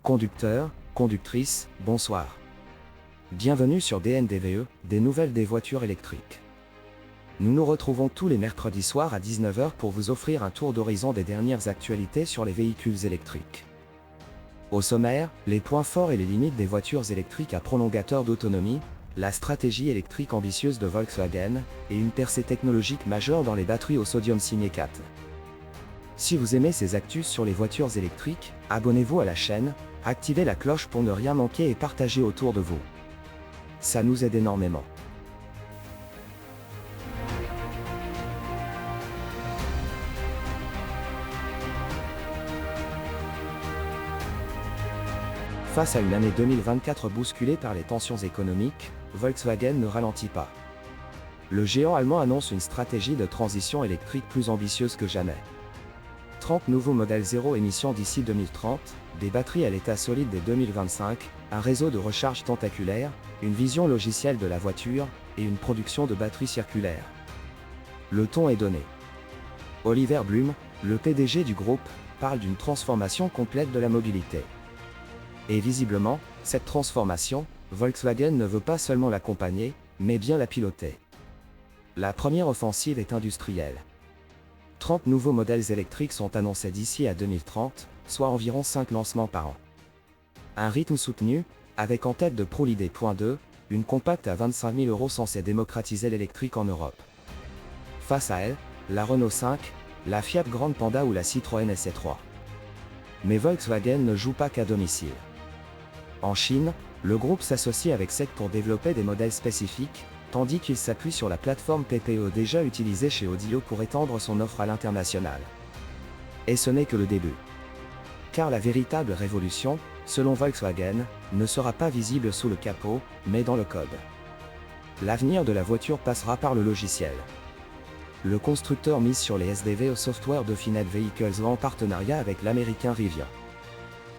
Conducteurs, conductrices, bonsoir. Bienvenue sur DNDVE, des nouvelles des voitures électriques. Nous nous retrouvons tous les mercredis soirs à 19 h pour vous offrir un tour d'horizon des dernières actualités sur les véhicules électriques. Au sommaire, les points forts et les limites des voitures électriques à prolongateur d'autonomie, la stratégie électrique ambitieuse de Volkswagen, et une percée technologique majeure dans les batteries au sodium silicate. Si vous aimez ces actus sur les voitures électriques, abonnez-vous à la chaîne, activez la cloche pour ne rien manquer et partagez autour de vous. Ça nous aide énormément. Face à une année 2024 bousculée par les tensions économiques, Volkswagen ne ralentit pas. Le géant allemand annonce une stratégie de transition électrique plus ambitieuse que jamais. 30 nouveaux modèles zéro émission d'ici 2030, des batteries à l'état solide dès 2025, un réseau de recharge tentaculaire, une vision logicielle de la voiture, et une production de batteries circulaires. Le ton est donné. Oliver Blume, le PDG du groupe, parle d'une transformation complète de la mobilité. Et visiblement, cette transformation, Volkswagen ne veut pas seulement l'accompagner, mais bien la piloter. La première offensive est industrielle. 30 nouveaux modèles électriques sont annoncés d'ici à 2030, soit environ 5 lancements par an. Un rythme soutenu, avec en tête de ProLid.2, une compacte à 25 000 € censée démocratiser l'électrique en Europe. Face à elle, la Renault 5, la Fiat Grande Panda ou la Citroën SC3. Mais Volkswagen ne joue pas qu'à domicile. En Chine, le groupe s'associe avec SEAT pour développer des modèles spécifiques, tandis qu'il s'appuie sur la plateforme PPE déjà utilisée chez Audio pour étendre son offre à l'international. Et ce n'est que le début. Car la véritable révolution, selon Volkswagen, ne sera pas visible sous le capot, mais dans le code. L'avenir de la voiture passera par le logiciel. Le constructeur mise sur les SDV au Software Defined Vehicles en partenariat avec l'américain Rivian.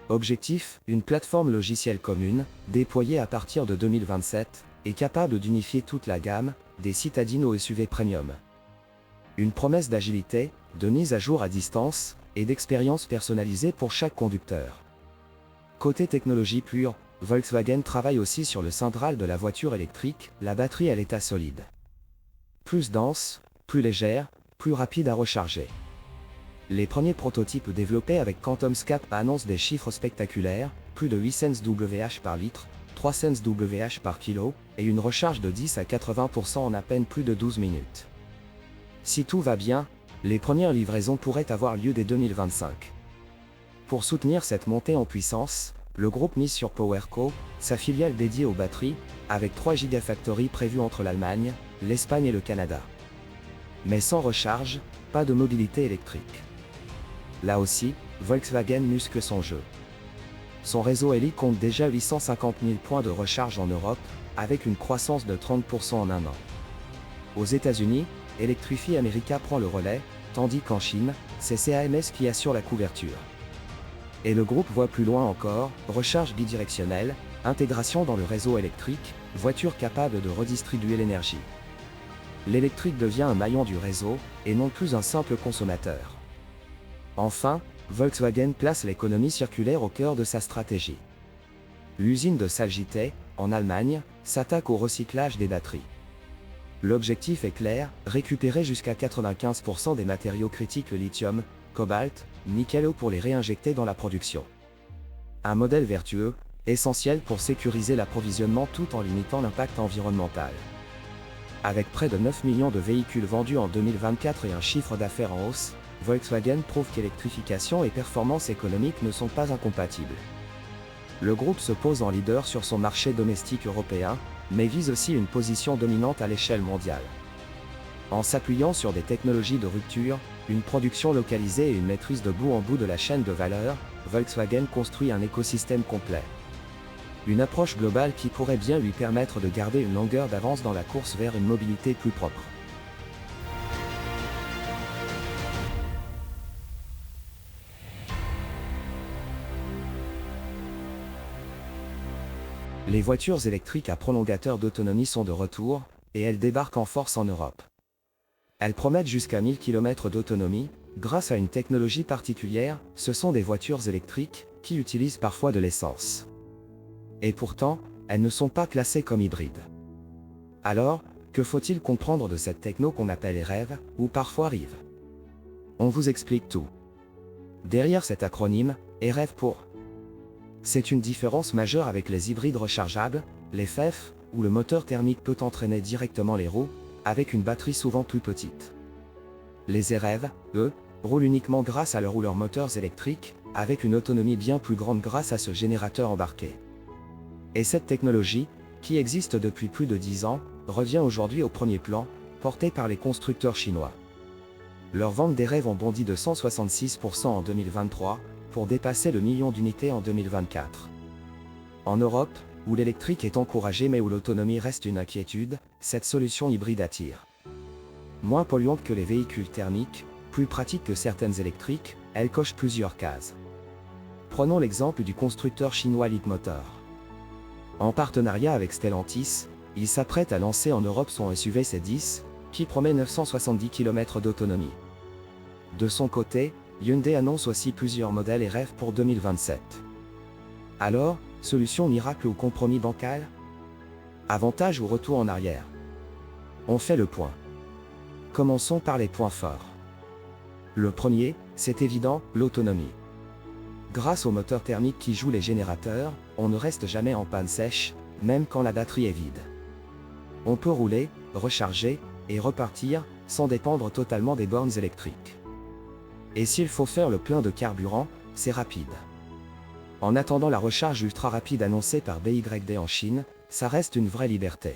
Objectif, une plateforme logicielle commune, déployée à partir de 2027, et capable d'unifier toute la gamme, des citadines aux SUV premium. Une promesse d'agilité, de mise à jour à distance, et d'expérience personnalisée pour chaque conducteur. Côté technologie pure, Volkswagen travaille aussi sur le saint graal de la voiture électrique, la batterie à l'état solide. Plus dense, plus légère, plus rapide à recharger. Les premiers prototypes développés avec QuantumScape annoncent des chiffres spectaculaires, plus de 8 cents Wh par litre, 3 cents Wh par kilo, et une recharge de 10 à 80% en à peine plus de 12 minutes. Si tout va bien, les premières livraisons pourraient avoir lieu dès 2025. Pour soutenir cette montée en puissance, le groupe mise sur PowerCo, sa filiale dédiée aux batteries, avec 3 gigafactories prévues entre l'Allemagne, l'Espagne et le Canada. Mais sans recharge, pas de mobilité électrique. Là aussi, Volkswagen muscle son jeu. Son réseau Eli compte déjà 850 000 points de recharge en Europe, avec une croissance de 30% en un an. Aux États-Unis, Electrify America prend le relais, tandis qu'en Chine, c'est CAMS qui assure la couverture. Et le groupe voit plus loin encore, recharge bidirectionnelle, intégration dans le réseau électrique, voiture capable de redistribuer l'énergie. L'électrique devient un maillon du réseau, et non plus un simple consommateur. Enfin, Volkswagen place l'économie circulaire au cœur de sa stratégie. L'usine de Salzgitter, en Allemagne, s'attaque au recyclage des batteries. L'objectif est clair, récupérer jusqu'à 95% des matériaux critiques le lithium, cobalt, nickel pour les réinjecter dans la production. Un modèle vertueux, essentiel pour sécuriser l'approvisionnement tout en limitant l'impact environnemental. Avec près de 9 millions de véhicules vendus en 2024 et un chiffre d'affaires en hausse, Volkswagen prouve qu'électrification et performance économique ne sont pas incompatibles. Le groupe se pose en leader sur son marché domestique européen, mais vise aussi une position dominante à l'échelle mondiale. En s'appuyant sur des technologies de rupture, une production localisée et une maîtrise de bout en bout de la chaîne de valeur, Volkswagen construit un écosystème complet. Une approche globale qui pourrait bien lui permettre de garder une longueur d'avance dans la course vers une mobilité plus propre. Les voitures électriques à prolongateur d'autonomie sont de retour, et elles débarquent en force en Europe. Elles promettent jusqu'à 1000 km d'autonomie, grâce à une technologie particulière, ce sont des voitures électriques, qui utilisent parfois de l'essence. Et pourtant, elles ne sont pas classées comme hybrides. Alors, que faut-il comprendre de cette techno qu'on appelle REV, ou parfois RIV? On vous explique tout. Derrière cet acronyme, REV pour. C'est une différence majeure avec les hybrides rechargeables, les FEF, où le moteur thermique peut entraîner directement les roues, avec une batterie souvent plus petite. Les REV, eux, roulent uniquement grâce à leur ou leurs moteurs électriques, avec une autonomie bien plus grande grâce à ce générateur embarqué. Et cette technologie, qui existe depuis plus de 10 ans, revient aujourd'hui au premier plan, portée par les constructeurs chinois. Leurs ventes des REV ont bondi de 166% en 2023, pour dépasser le million d'unités en 2024. En Europe, où l'électrique est encouragé mais où l'autonomie reste une inquiétude, cette solution hybride attire. Moins polluante que les véhicules thermiques, plus pratique que certaines électriques, elle coche plusieurs cases. Prenons l'exemple du constructeur chinois Leapmotor. En partenariat avec Stellantis, il s'apprête à lancer en Europe son SUV C10, qui promet 970 km d'autonomie. De son côté, Hyundai annonce aussi plusieurs modèles et REV pour 2027. Alors, solution miracle ou compromis bancal? Avantage ou retour en arrière? On fait le point. Commençons par les points forts. Le premier, c'est évident, l'autonomie. Grâce au moteur thermique qui joue les générateurs, on ne reste jamais en panne sèche, même quand la batterie est vide. On peut rouler, recharger, et repartir, sans dépendre totalement des bornes électriques. Et s'il faut faire le plein de carburant, c'est rapide. En attendant la recharge ultra rapide annoncée par BYD en Chine, ça reste une vraie liberté.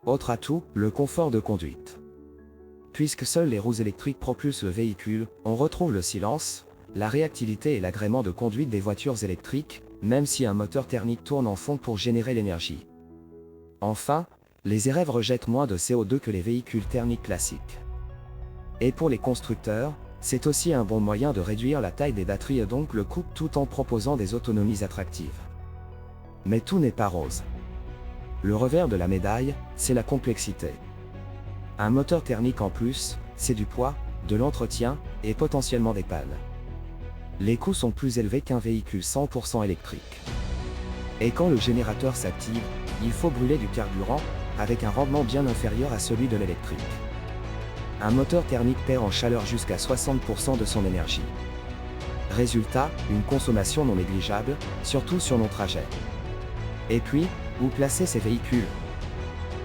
Autre atout, le confort de conduite. Puisque seules les roues électriques propulsent le véhicule, on retrouve le silence, la réactivité et l'agrément de conduite des voitures électriques, même si un moteur thermique tourne en fond pour générer l'énergie. Enfin, les REV rejettent moins de CO2 que les véhicules thermiques classiques. Et pour les constructeurs, c'est aussi un bon moyen de réduire la taille des batteries et donc le coût tout en proposant des autonomies attractives. Mais tout n'est pas rose. Le revers de la médaille, c'est la complexité. Un moteur thermique en plus, c'est du poids, de l'entretien, et potentiellement des pannes. Les coûts sont plus élevés qu'un véhicule 100% électrique. Et quand le générateur s'active, il faut brûler du carburant, avec un rendement bien inférieur à celui de l'électrique. Un moteur thermique perd en chaleur jusqu'à 60% de son énergie. Résultat, une consommation non négligeable, surtout sur nos trajets. Et puis, où placer ces véhicules?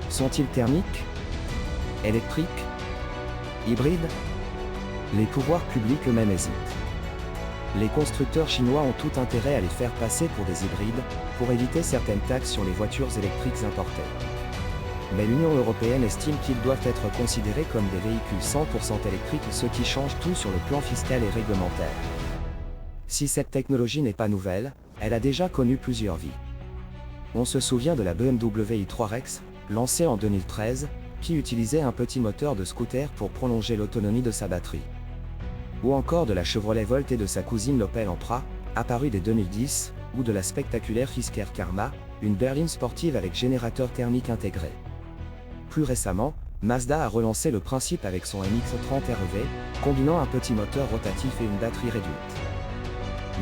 Sont-ils thermiques? Électriques? Hybrides? Les pouvoirs publics eux-mêmes hésitent. Les constructeurs chinois ont tout intérêt à les faire passer pour des hybrides, pour éviter certaines taxes sur les voitures électriques importées. Mais l'Union européenne estime qu'ils doivent être considérés comme des véhicules 100% électriques, ce qui change tout sur le plan fiscal et réglementaire. Si cette technologie n'est pas nouvelle, elle a déjà connu plusieurs vies. On se souvient de la BMW i3 Rex, lancée en 2013, qui utilisait un petit moteur de scooter pour prolonger l'autonomie de sa batterie. Ou encore de la Chevrolet Volt et de sa cousine l'Opel Ampra, apparue dès 2010, ou de la spectaculaire Fisker Karma, une berline sportive avec générateur thermique intégré. Plus récemment, Mazda a relancé le principe avec son MX-30 REV, combinant un petit moteur rotatif et une batterie réduite.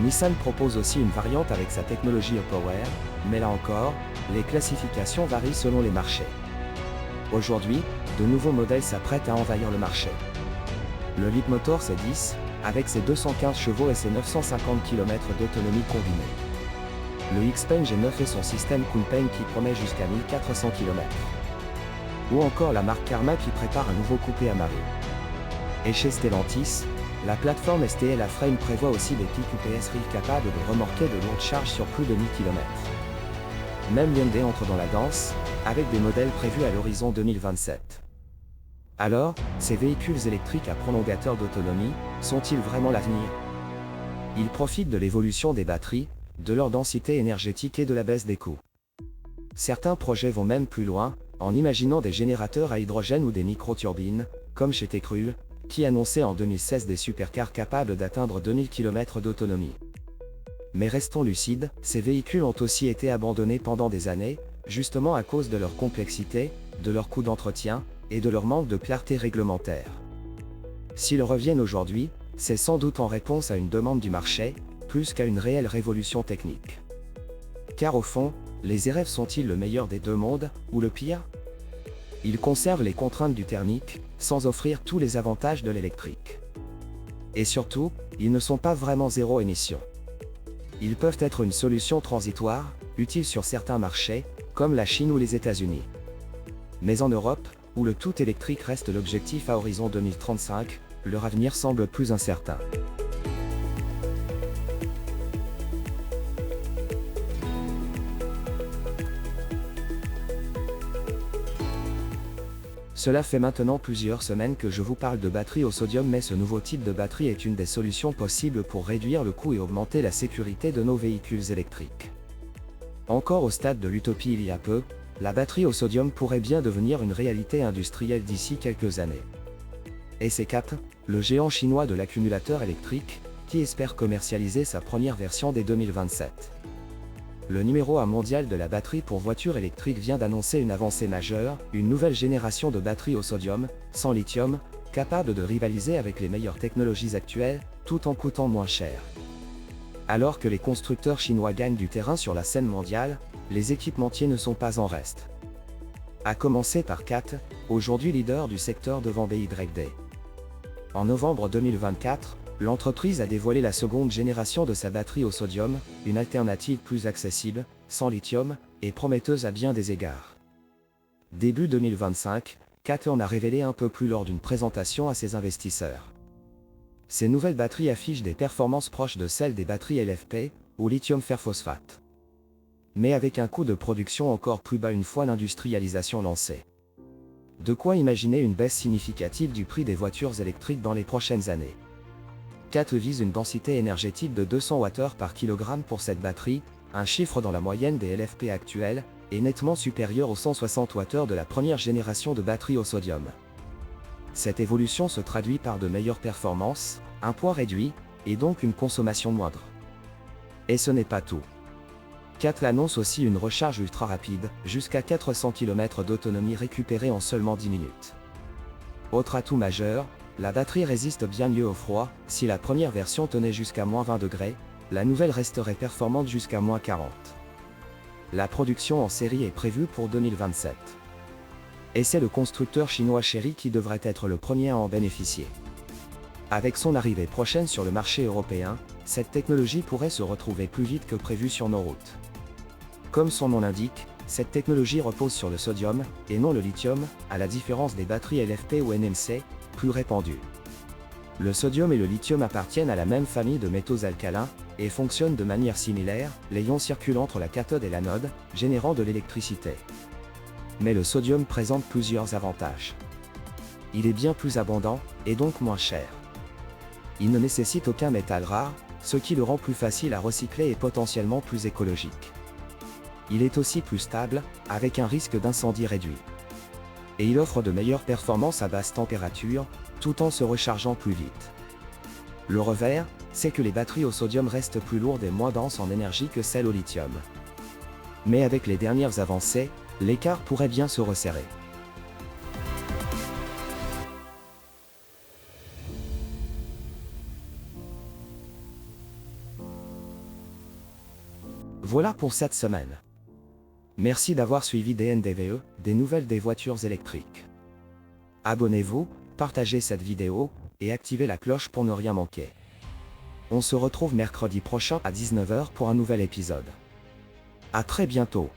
Nissan propose aussi une variante avec sa technologie E-Power, mais là encore, les classifications varient selon les marchés. Aujourd'hui, de nouveaux modèles s'apprêtent à envahir le marché. Le Leapmotor C10, avec ses 215 chevaux et ses 950 km d'autonomie combinée. Le Xpeng G9 et son système Kunpeng qui promet jusqu'à 1400 km. Ou encore la marque Karma qui prépare un nouveau coupé à marée. Et chez Stellantis, la plateforme STL A-Frame prévoit aussi des pics UPS RIV capables de remorquer de lourdes charges sur plus de 1000 km. Même Hyundai entre dans la danse, avec des modèles prévus à l'horizon 2027. Alors, ces véhicules électriques à prolongateur d'autonomie, sont-ils vraiment l'avenir? Ils profitent de l'évolution des batteries, de leur densité énergétique et de la baisse des coûts. Certains projets vont même plus loin, en imaginant des générateurs à hydrogène ou des microturbines, comme chez Tecruel, qui annonçait en 2016 des supercars capables d'atteindre 2000 km d'autonomie. Mais restons lucides, ces véhicules ont aussi été abandonnés pendant des années, justement à cause de leur complexité, de leur coût d'entretien, et de leur manque de clarté réglementaire. S'ils reviennent aujourd'hui, c'est sans doute en réponse à une demande du marché, plus qu'à une réelle révolution technique. Car au fond, les RF sont-ils le meilleur des deux mondes, ou le pire? Ils conservent les contraintes du thermique, sans offrir tous les avantages de l'électrique. Et surtout, ils ne sont pas vraiment zéro émission. Ils peuvent être une solution transitoire, utile sur certains marchés, comme la Chine ou les États-Unis. Mais en Europe, où le tout électrique reste l'objectif à horizon 2035, leur avenir semble plus incertain. Cela fait maintenant plusieurs semaines que je vous parle de batterie au sodium, mais ce nouveau type de batterie est une des solutions possibles pour réduire le coût et augmenter la sécurité de nos véhicules électriques. Encore au stade de l'utopie il y a peu, la batterie au sodium pourrait bien devenir une réalité industrielle d'ici quelques années. SK, le géant chinois de l'accumulateur électrique, qui espère commercialiser sa première version dès 2027. Le numéro 1 mondial de la batterie pour voitures électriques vient d'annoncer une avancée majeure, une nouvelle génération de batteries au sodium, sans lithium, capable de rivaliser avec les meilleures technologies actuelles, tout en coûtant moins cher. Alors que les constructeurs chinois gagnent du terrain sur la scène mondiale, les équipementiers ne sont pas en reste. À commencer par CAT, aujourd'hui leader du secteur devant BYD. En novembre 2024, l'entreprise a dévoilé la seconde génération de sa batterie au sodium, une alternative plus accessible, sans lithium, et prometteuse à bien des égards. Début 2025, CAT en a révélé un peu plus lors d'une présentation à ses investisseurs. Ces nouvelles batteries affichent des performances proches de celles des batteries LFP, ou lithium fer phosphate. Mais avec un coût de production encore plus bas une fois l'industrialisation lancée. De quoi imaginer une baisse significative du prix des voitures électriques dans les prochaines années. CAT vise une densité énergétique de 200 Wh par kilogramme pour cette batterie, un chiffre dans la moyenne des LFP actuels, et nettement supérieur aux 160 Wh de la première génération de batteries au sodium. Cette évolution se traduit par de meilleures performances, un poids réduit, et donc une consommation moindre. Et ce n'est pas tout. CAT annonce aussi une recharge ultra rapide, jusqu'à 400 km d'autonomie récupérée en seulement 10 minutes. Autre atout majeur, la batterie résiste bien mieux au froid. Si la première version tenait jusqu'à -20 degrés, la nouvelle resterait performante jusqu'à -40. La production en série est prévue pour 2027. Et c'est le constructeur chinois Chery qui devrait être le premier à en bénéficier. Avec son arrivée prochaine sur le marché européen, cette technologie pourrait se retrouver plus vite que prévu sur nos routes. Comme son nom l'indique, cette technologie repose sur le sodium, et non le lithium, à la différence des batteries LFP ou NMC, plus répandues. Le sodium et le lithium appartiennent à la même famille de métaux alcalins, et fonctionnent de manière similaire, les ions circulent entre la cathode et l'anode, générant de l'électricité. Mais le sodium présente plusieurs avantages. Il est bien plus abondant, et donc moins cher. Il ne nécessite aucun métal rare, ce qui le rend plus facile à recycler et potentiellement plus écologique. Il est aussi plus stable, avec un risque d'incendie réduit. Et il offre de meilleures performances à basse température, tout en se rechargeant plus vite. Le revers, c'est que les batteries au sodium restent plus lourdes et moins denses en énergie que celles au lithium. Mais avec les dernières avancées, l'écart pourrait bien se resserrer. Voilà pour cette semaine. Merci d'avoir suivi DNDVE, des nouvelles des voitures électriques. Abonnez-vous, partagez cette vidéo, et activez la cloche pour ne rien manquer. On se retrouve mercredi prochain à 19 h pour un nouvel épisode. À très bientôt.